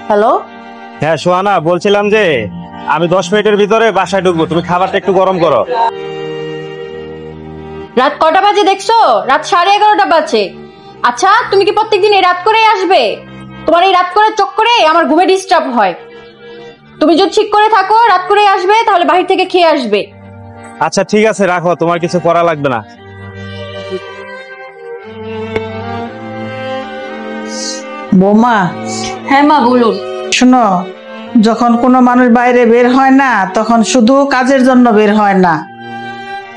Hello. হ্যাঁ সোহানা, বলছিলাম যে আমি 10 মিনিটের ভিতরে বাসায় ঢুকবো, তুমি খাবারটা একটু গরম করো। রাত কটা বাজে দেখছো? রাত 11:30 বাজে। আচ্ছা, তুমি কি প্রত্যেকদিন এই রাত করেই আসবে? তোমার এই রাত করার চক্করে আমার ঘুমে ডিস্টার্ব হয়। তুমি যদি ঠিক করে থাকো রাত করেই আসবে, তাহলে বাহির থেকে খেয়ে আসবে। আচ্ছা ঠিক আছে, রাখো, তোমার কিছু করা লাগবে না। বৌমা, হ্যাঁ মা, বলুন। শোনো, যখন কোনো মানুষ বাইরে বের হয় না তখন শুধু কাজের জন্য বের হয় না,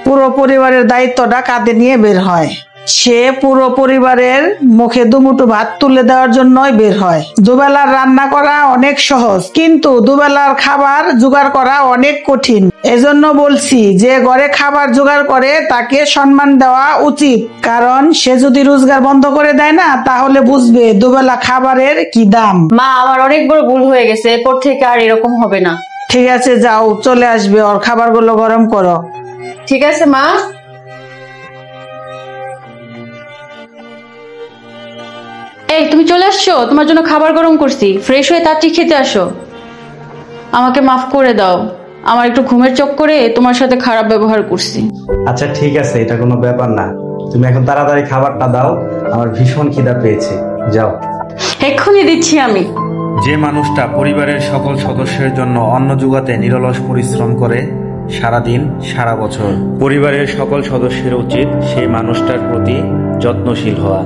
পুরো পরিবারের দায়িত্বটা কাঁধে নিয়ে বের হয়। সে পুরো পরিবারের মুখে দুমুঠো ভাত তুলে দেওয়ার জন্যই বের হয়। দুবেলার রান্না করা অনেক সহজ, কিন্তু দুবেলার খাবার জোগাড় করা অনেক কঠিন। এজন্য বলছি, যে ঘরে খাবার জোগাড় করে তাকে সম্মান দেওয়া উচিত, কারণ সে যদি রোজগার বন্ধ করে দেয় না, তাহলে বুঝবে দুবেলা খাবারের কি দাম। মা, আমার অনেক বড় ভুল হয়ে গেছে, এরপর থেকে আর এরকম হবে না। ঠিক আছে, যাও, চলে আসবে, ওর খাবারগুলো গরম করো। ঠিক আছে মা। এই, তুমি চলে আসছো? তোমার জন্য খাবার গরম করছি, ফ্রেশ হয়ে তাড়াতাড়ি খেতে আসো। আমাকে মাফ করে দাও, আমার একটু ঘুমের চক্করে তোমার সাথে খারাপ ব্যবহার করছি। আচ্ছা ঠিক আছে, এটা কোনো ব্যাপার না। তুমি এখন তাড়াতাড়ি খাবারটা দাও, আমার ভীষণ খিদা পেয়েছে। যাও। এক্ষুনি দিচ্ছি আমি। যে মানুষটা পরিবারের সকল সদস্যের জন্য অন্ন জোগাতে নিরলস পরিশ্রম করে সারাদিন সারা বছর, পরিবারের সকল সদস্যের উচিত সেই মানুষটার প্রতি যত্নশীল হওয়া।